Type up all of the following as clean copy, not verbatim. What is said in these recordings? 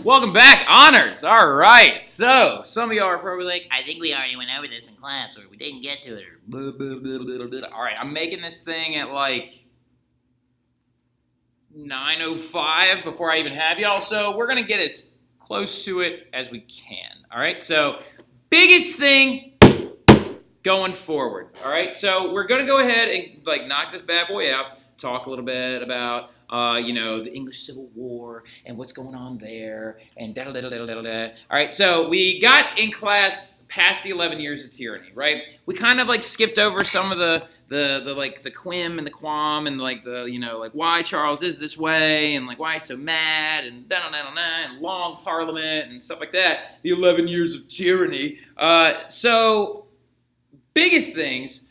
Welcome back, honors. All right. So, some of y'all are probably like, I think we already went over this in class, or we didn't get to it, or blah, blah, blah, blah, blah. All right, I'm making this thing at like 9:05 before I even have y'all, so we're going to get as close to it as we can. All right, so biggest thing going forward. All right, so we're going to go ahead and like knock this bad boy out, talk a little bit about the English Civil War and what's going on there, and da-da-da-da-da-da-da. All right, so we got in class past the 11 years of tyranny, right? We kind of like skipped over some of the quim and the quam and like the, like why Charles is this way and like why he's so mad and da-da-da-da-da and long parliament and stuff like that. The 11 years of tyranny. So biggest things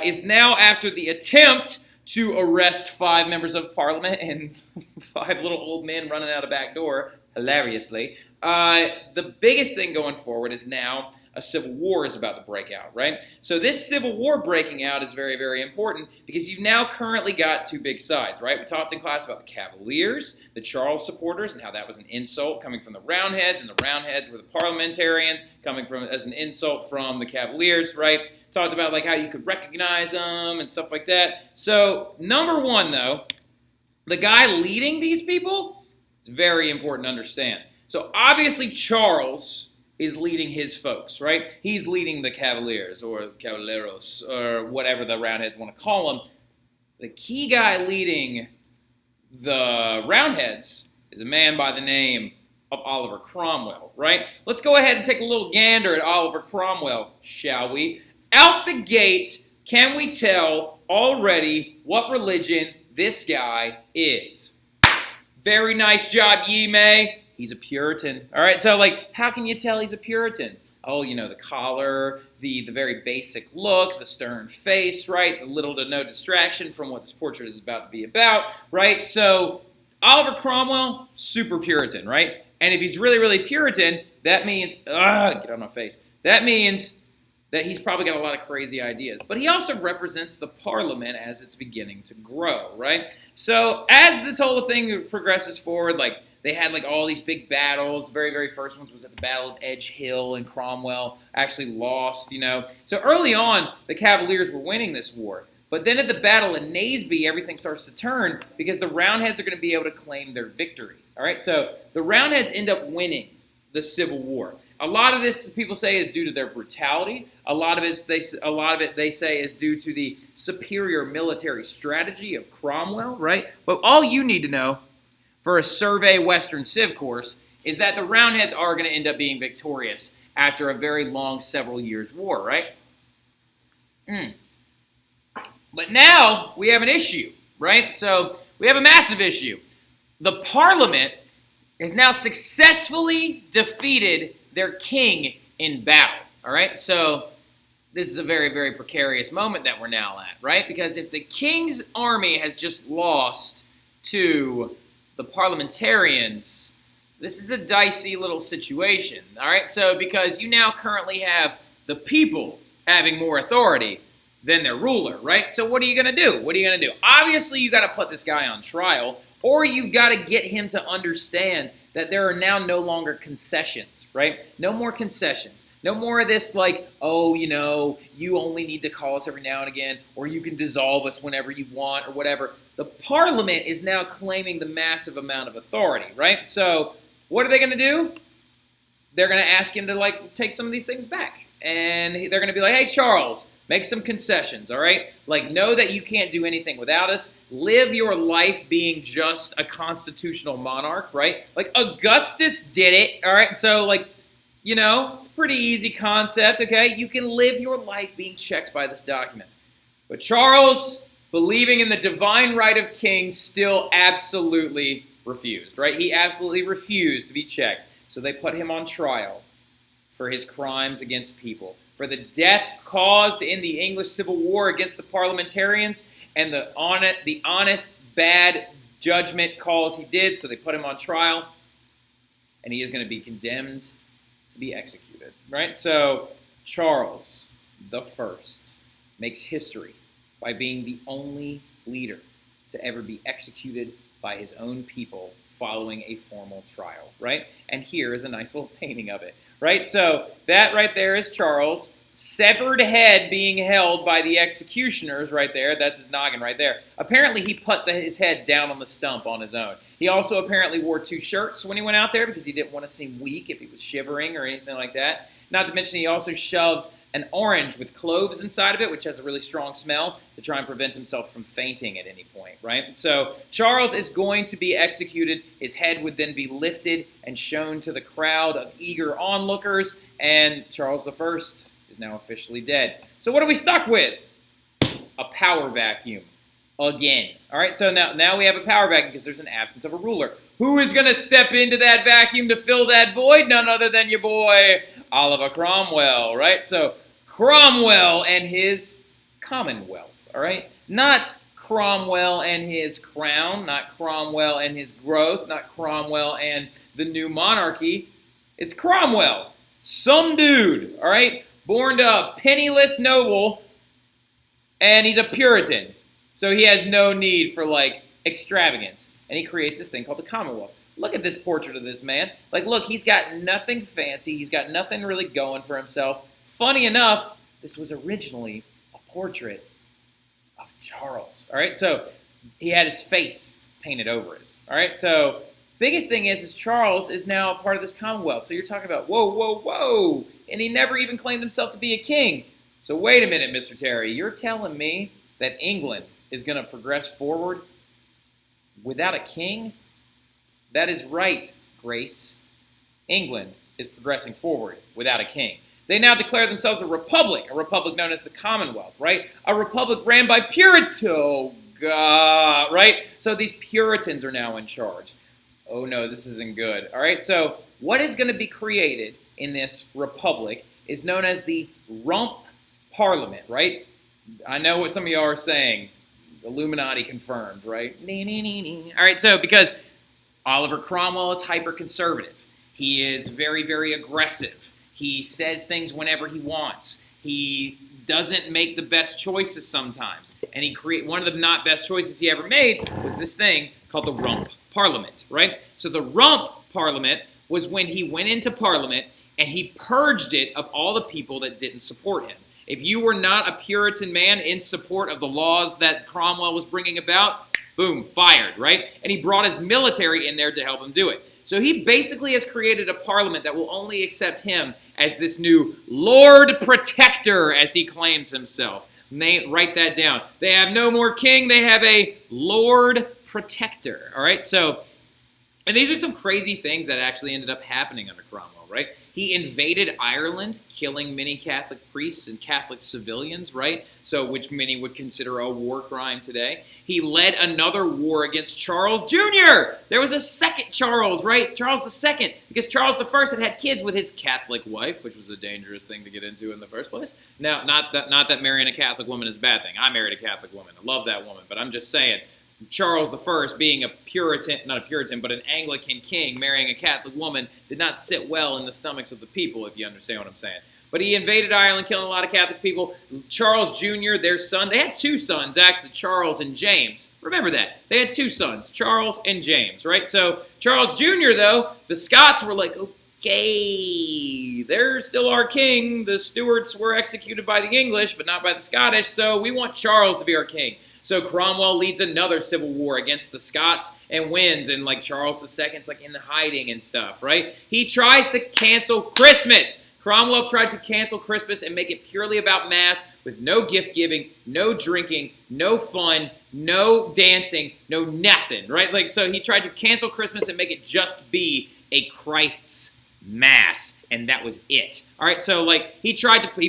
is now after the attempt to arrest 5 members of parliament and 5 little old men running out a back door, hilariously. The biggest thing going forward is now a civil war is about to break out, right? So this civil war breaking out is very, very important because you've now currently got 2 big sides, right? We talked in class about the Cavaliers, the Charles supporters, and how that was an insult coming from the Roundheads, and the Roundheads were the parliamentarians coming from as an insult from the Cavaliers, right? Talked about like how you could recognize them and stuff like that. So number one, though, the guy leading these people is very important to understand. So obviously Charles is leading his folks, right? He's leading the Cavaliers or Caballeros or whatever the Roundheads want to call them. The key guy leading the Roundheads is a man by the name of Oliver Cromwell, right? Let's go ahead and take a little gander at Oliver Cromwell, shall we? Out the gate, can we tell already what religion this guy is? Very nice job, Yi Mei. He's a Puritan. All right, so like, how can you tell he's a Puritan? Oh, the collar, the very basic look, the stern face, right? The little to no distraction from what this portrait is about to be about, right? So Oliver Cromwell, super Puritan, right? And if he's really, really Puritan, that means, get on my face. That means that he's probably got a lot of crazy ideas. But he also represents the Parliament as it's beginning to grow, right? So as this whole thing progresses forward, like, they had like all these big battles. The very, very first ones was at the Battle of Edge Hill, and Cromwell actually lost, So early on, the Cavaliers were winning this war. But then at the Battle of Naseby, everything starts to turn because the Roundheads are going to be able to claim their victory. All right, so the Roundheads end up winning the Civil War. A lot of this, people say, is due to their brutality. A lot of it, they say, is due to the superior military strategy of Cromwell, right? But all you need to know for a Survey Western Civ course is that the Roundheads are going to end up being victorious after a very long several years war, right? But now we have an issue, right? So we have a massive issue. The Parliament has now successfully defeated their king in battle, all right? So this is a very, very precarious moment that we're now at, right? Because if the king's army has just lost to the parliamentarians, this is a dicey little situation, all right? So because you now currently have the people having more authority than their ruler, right? So what are you going to do? What are you going to do? Obviously, you got to put this guy on trial, or you've got to get him to understand that there are now no longer concessions, right? No more concessions. No more of this like, oh, you only need to call us every now and again, or you can dissolve us whenever you want, or whatever. The Parliament is now claiming the massive amount of authority, right? So what are they going to do? They're going to ask him to like take some of these things back. And they're going to be like, hey, Charles, make some concessions, all right? Like, know that you can't do anything without us. Live your life being just a constitutional monarch, right? Like, Augustus did it, all right? So, like, it's a pretty easy concept, okay? You can live your life being checked by this document. But Charles, believing in the divine right of kings, still absolutely refused, right? He absolutely refused to be checked. So they put him on trial for his crimes against people, for the death caused in the English Civil War against the parliamentarians and the honest, bad judgment calls he did. So they put him on trial, and he is going to be condemned to be executed, right? So Charles the First makes history by being the only leader to ever be executed by his own people following a formal trial, right? And here is a nice little painting of it, right? So that right there is Charles, severed head being held by the executioners right there. That's his noggin right there. Apparently, he put his head down on the stump on his own. He also apparently wore 2 shirts when he went out there because he didn't want to seem weak if he was shivering or anything like that. Not to mention, he also shoved an orange with cloves inside of it, which has a really strong smell, to try and prevent himself from fainting at any point, right? So Charles is going to be executed. His head would then be lifted and shown to the crowd of eager onlookers, and Charles I is now officially dead. So what are we stuck with? A power vacuum. Again. All right, so now we have a power vacuum because there's an absence of a ruler. Who is going to step into that vacuum to fill that void? None other than your boy, Oliver Cromwell, right? So Cromwell and his Commonwealth, all right? Not Cromwell and his crown, not Cromwell and his growth, not Cromwell and the new monarchy. It's Cromwell, some dude, all right? Born to a penniless noble, and he's a Puritan. So he has no need for, like, extravagance. And he creates this thing called the Commonwealth. Look at this portrait of this man. Like, look, he's got nothing fancy. He's got nothing really going for himself. Funny enough, this was originally a portrait of Charles. All right, so he had his face painted over his. All right, so biggest thing is Charles is now a part of this Commonwealth. So you're talking about, whoa, whoa, whoa. And he never even claimed himself to be a king. So wait a minute, Mr. Terry. You're telling me that England is going to progress forward without a king? That is right, Grace. England is progressing forward without a king. They now declare themselves a republic known as the Commonwealth, right? A republic ran by Puritans, right? So these Puritans are now in charge. Oh no, this isn't good. All right, so what is going to be created in this republic is known as the Rump Parliament, right? I know what some of y'all are saying. Illuminati confirmed, right? All right, so because Oliver Cromwell is hyper-conservative. He is very, very aggressive. He says things whenever he wants. He doesn't make the best choices sometimes. And one of the not best choices he ever made was this thing called the Rump Parliament, right? So the Rump Parliament was when he went into Parliament and he purged it of all the people that didn't support him. If you were not a Puritan man in support of the laws that Cromwell was bringing about, boom, fired, right? And he brought his military in there to help him do it. So he basically has created a parliament that will only accept him as this new Lord Protector, as he claims himself. Write that down. They have no more king, they have a Lord Protector, all right? So, and these are some crazy things that actually ended up happening under Cromwell, right? He invaded Ireland, killing many Catholic priests and Catholic civilians, right? So, which many would consider a war crime today. He led another war against Charles Jr. There was a second Charles, right? Charles II, because Charles I had kids with his Catholic wife, which was a dangerous thing to get into in the first place. Now, not that marrying a Catholic woman is a bad thing. I married a Catholic woman. I love that woman, but I'm just saying, Charles I, being a Puritan, not a Puritan, but an Anglican king, marrying a Catholic woman, did not sit well in the stomachs of the people, if you understand what I'm saying. But he invaded Ireland, killing a lot of Catholic people. Charles Jr., their son, they had 2 sons, actually, Charles and James. Remember that. They had 2 sons, Charles and James, right? So Charles Jr., though, the Scots were like, okay, they're still our king. The Stuarts were executed by the English, but not by the Scottish, so we want Charles to be our king. So Cromwell leads another civil war against the Scots and wins, and like Charles II's like in hiding and stuff, right? He tries to cancel Christmas. Cromwell tried to cancel Christmas and make it purely about mass with no gift giving, no drinking, no fun, no dancing, no nothing, right? Like, so he tried to cancel Christmas and make it just be a Christ's mass, and that was it. All right, so like he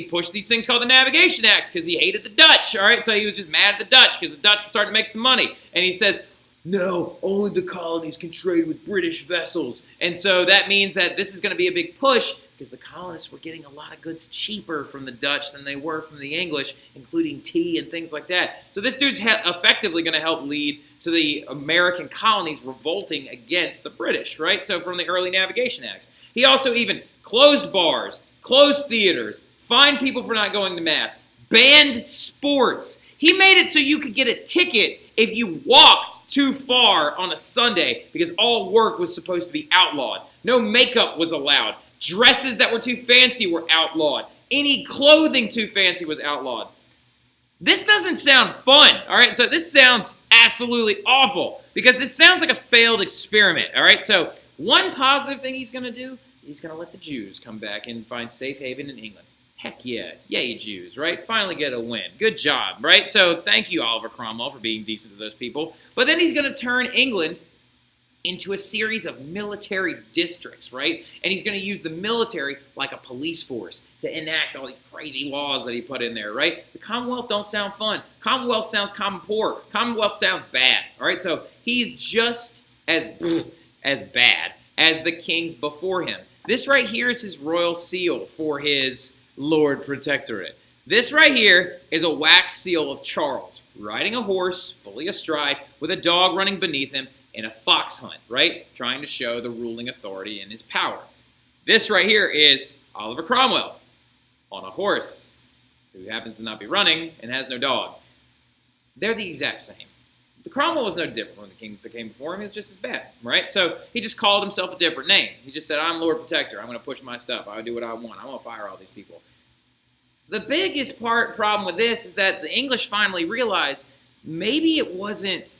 pushed these things called the Navigation Acts because he hated the Dutch. All right, so he was just mad at the Dutch because the Dutch were starting to make some money, and he says, no, only the colonies can trade with British vessels. And so that means that this is going to be a big push because the colonists were getting a lot of goods cheaper from the Dutch than they were from the English, including tea and things like that. So this dude's effectively going to help lead to the American colonies revolting against the British, right? So from the early Navigation Acts. He also even closed bars, closed theaters, fined people for not going to mass, banned sports. He made it so you could get a ticket if you walked too far on a Sunday because all work was supposed to be outlawed. No makeup was allowed. Dresses that were too fancy were outlawed. Any clothing too fancy was outlawed. This doesn't sound fun, all right? So this sounds absolutely awful because this sounds like a failed experiment, all right? So one positive thing he's going to do, he's going to let the Jews come back and find safe haven in England. Heck yeah. Yay, Jews, right? Finally get a win. Good job, right? So thank you, Oliver Cromwell, for being decent to those people. But then he's going to turn England into a series of military districts, right? And he's going to use the military like a police force to enact all these crazy laws that he put in there, right? The Commonwealth don't sound fun. Commonwealth sounds common poor. Commonwealth sounds bad, all right? So he's just as bad as the kings before him. This right here is his royal seal for his Lord Protectorate. This right here is a wax seal of Charles, riding a horse, fully astride, with a dog running beneath him, in a fox hunt, right? Trying to show the ruling authority and his power. This right here is Oliver Cromwell on a horse who happens to not be running and has no dog. They're the exact same. The Cromwell was no different from the kings that came before him. He was just as bad, right? So he just called himself a different name. He just said, I'm Lord Protector. I'm going to push my stuff. I'll do what I want. I'm going to fire all these people. The biggest problem with this is that the English finally realized maybe it wasn't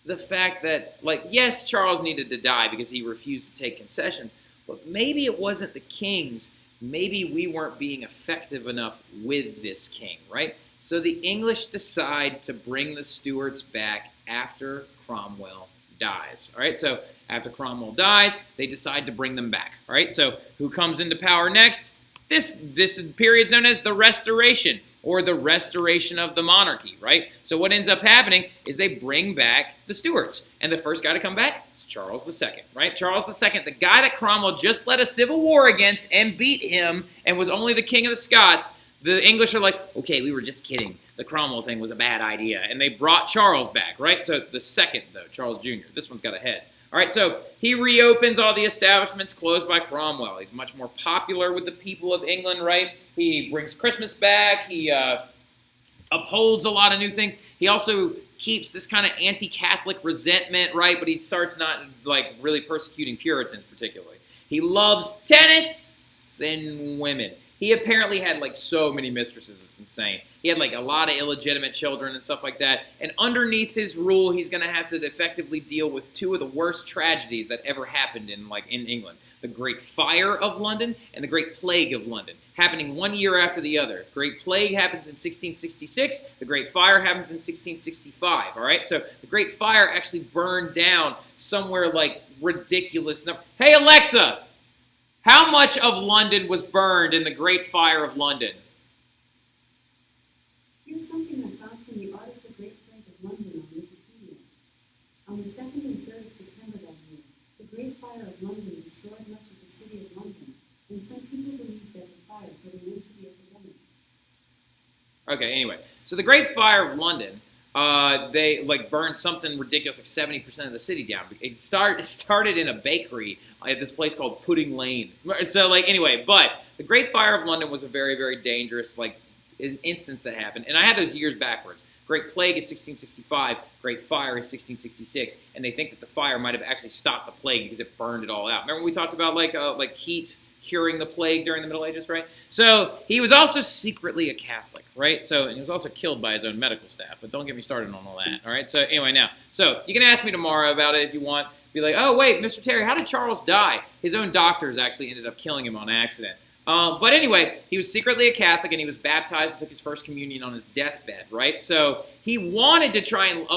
the fact that, like, yes, Charles needed to die because he refused to take concessions, but maybe it wasn't the kings. Maybe we weren't being effective enough with this king, right? So the English decide to bring the Stuarts back after Cromwell dies, all right? So after Cromwell dies, they decide to bring them back, all right? So who comes into power next? This period is known as the Restoration, or the restoration of the monarchy, right? So what ends up happening is they bring back the Stuarts. And the first guy to come back is Charles II, right? Charles II, the guy that Cromwell just led a civil war against and beat him and was only the king of the Scots. The English are like, okay, we were just kidding. The Cromwell thing was a bad idea. And they brought Charles back, right? So the second, though, Charles Jr., this one's got a head. All right, so he reopens all the establishments closed by Cromwell. He's much more popular with the people of England, right? He brings Christmas back. He upholds a lot of new things. He also keeps this kind of anti-Catholic resentment, right? But he starts not, like, really persecuting Puritans particularly. He loves tennis and women. He apparently had, like, so many mistresses. It's insane. He had, like, a lot of illegitimate children and stuff like that. And underneath his rule, he's going to have to effectively deal with two of the worst tragedies that ever happened in England. The Great Fire of London and the Great Plague of London, happening 1 year after the other. The Great Plague happens in 1666. The Great Fire happens in 1665, all right? So the Great Fire actually burned down somewhere, like, ridiculous number. Hey, Alexa! How much of London was burned in the Great Fire of London? Here's something I found from the Art of the Great Plague of London on Wikipedia. On the 2nd and 3rd of September that year, the Great Fire of London destroyed much of the city of London, and some people believe that the fire put an end to the epidemic. Okay, anyway. So the Great Fire of London, they, like, burned something ridiculous, like 70% of the city down. It started in a bakery at this place called Pudding Lane. So, like, anyway, but the Great Fire of London was a very, very dangerous, like, instance that happened. And I had those years backwards. Great Plague is 1665, Great Fire is 1666, and they think that the fire might have actually stopped the plague because it burned it all out. Remember we talked about, like heat curing the plague during the Middle Ages, right? So he was also secretly a Catholic, right? So, and he was also killed by his own medical staff, but don't get me started on all that, all right? So anyway, now, so you can ask me tomorrow about it if you want. Be like, oh, wait, Mr. Terry, how did Charles die? His own doctors actually ended up killing him on accident. But anyway, he was secretly a Catholic, and he was baptized and took his first communion on his deathbed, right? So he wanted to try and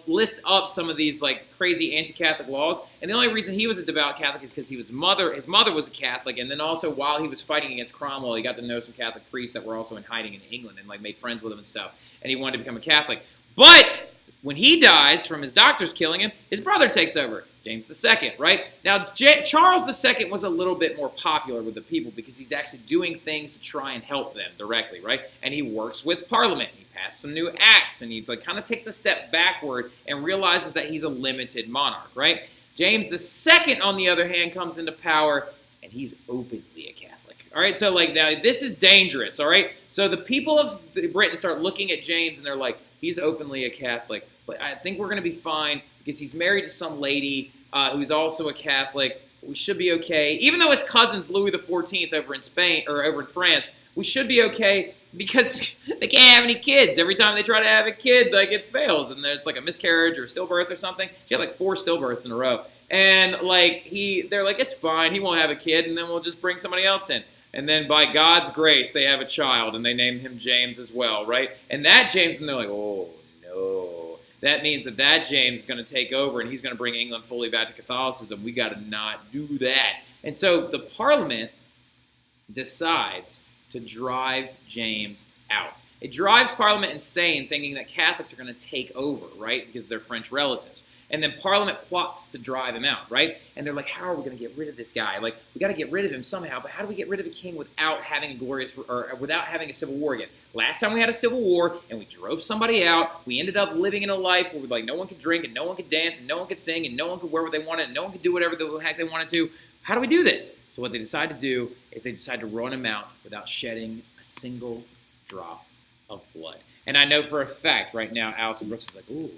lift up some of these, like, crazy anti-Catholic laws, and the only reason he was a devout Catholic is because his mother was a Catholic, and then also while he was fighting against Cromwell, he got to know some Catholic priests that were also in hiding in England and, like, made friends with him and stuff, and he wanted to become a Catholic. But when he dies from his doctors killing him, his brother takes over, James II, right? Now, Charles II was a little bit more popular with the people because he's actually doing things to try and help them directly, right? And he works with Parliament. He passed some new acts, and he, like, kind of takes a step backward and realizes that he's a limited monarch, right? James II, on the other hand, comes into power, and he's openly a Catholic, All right, so like now this is dangerous. All right, so the people of Britain start looking at James and they're like, he's openly a Catholic, but I think we're going to be fine because he's married to some lady who's also a Catholic. We should be okay, even though his cousin's Louis XIV over in Spain or over in France. We should be okay because they can't have any kids. Every time they try to have a kid, like it fails, and it's like a miscarriage or a stillbirth or something. She had like 4 stillbirths in a row, and like they're like, it's fine, he won't have a kid, and then we'll just bring somebody else in. And then by God's grace, they have a child, and they name him James as well, right? And that James, and they're like, oh no, that means that James is going to take over, and he's going to bring England fully back to Catholicism. We got to not do that. And so the Parliament decides to drive James out. It drives Parliament insane, thinking that Catholics are going to take over, right, because they're French relatives. And then Parliament plots to drive him out, right? And they're like, how are we going to get rid of this guy? Like, we got to get rid of him somehow, but how do we get rid of a king without having without having a civil war again? Last time we had a civil war and we drove somebody out, we ended up living in a life where like no one could drink and no one could dance and no one could sing and no one could wear what they wanted and no one could do whatever the heck they wanted to. How do we do this? So what they decide to do is they decide to run him out without shedding a single drop of blood. And I know for a fact right now, Alison Brooks is like, ooh,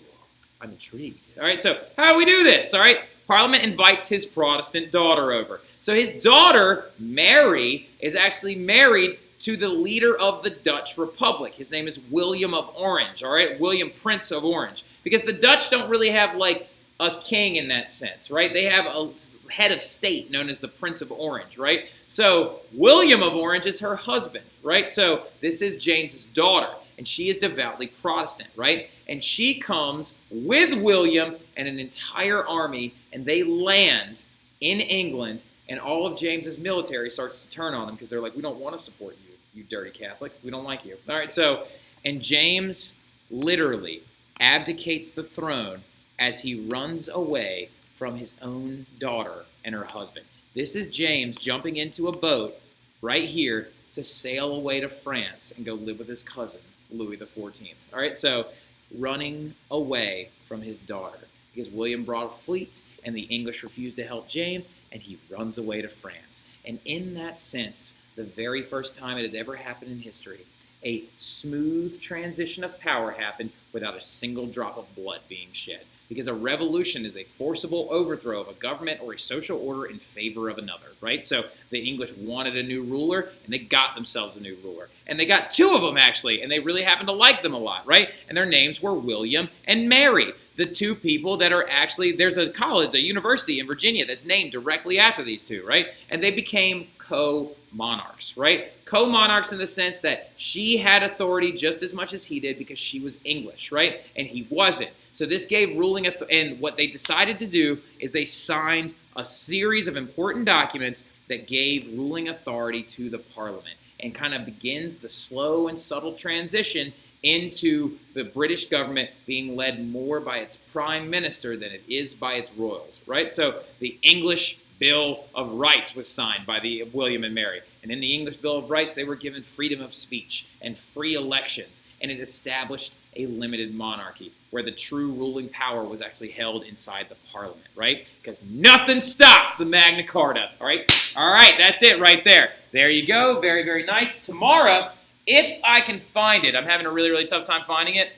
I'm intrigued. All right, so how do we do this? All right, Parliament invites his Protestant daughter over. So his daughter, Mary, is actually married to the leader of the Dutch Republic. His name is William of Orange, all right? William, Prince of Orange. Because the Dutch don't really have, like, a king in that sense, right? They have a head of state known as the Prince of Orange, right? So William of Orange is her husband, right? So this is James's daughter, and she is devoutly Protestant, right? And she comes with William and an entire army, and they land in England, and all of James's military starts to turn on them because they're like, we don't want to support you, you dirty Catholic. We don't like you. All right, so, and James literally abdicates the throne as he runs away from his own daughter and her husband. This is James jumping into a boat right here to sail away to France and go live with his cousin, Louis XIV. All right, so running away from his daughter because William brought a fleet and the English refused to help James, and he runs away to France. And in that sense, the very first time it had ever happened in history, a smooth transition of power happened without a single drop of blood being shed. Because a revolution is a forcible overthrow of a government or a social order in favor of another, right? So the English wanted a new ruler, and they got themselves a new ruler. And they got 2 of them, actually, and they really happened to like them a lot, right? And their names were William and Mary, the 2 people that are actually, there's a college, a university in Virginia that's named directly after these 2, right? And they became co-monarchs, right? Co-monarchs in the sense that she had authority just as much as he did because she was English, right? And he wasn't. So this gave ruling and what they decided to do is they signed a series of important documents that gave ruling authority to the Parliament and kind of begins the slow and subtle transition into the British government being led more by its prime minister than it is by its royals, right? So the English Bill of Rights was signed by the William and Mary. And in the English Bill of Rights, they were given freedom of speech and free elections, and it established a limited monarchy where the true ruling power was actually held inside the Parliament, right? Because nothing stops the Magna Carta, all right? All right, that's it right there. There you go. Very, very nice. Tomorrow, if I can find it, I'm having a really, really tough time finding it.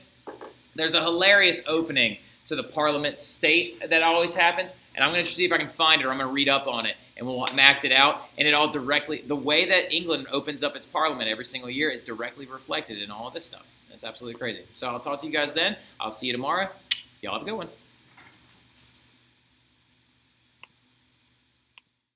There's a hilarious opening to the Parliament state that always happens, and I'm going to see if I can find it, or I'm going to read up on it, and we'll act it out, and it all directly, the way that England opens up its Parliament every single year is directly reflected in all of this stuff. That's absolutely crazy. So I'll talk to you guys then. I'll see you tomorrow. Y'all have a good one.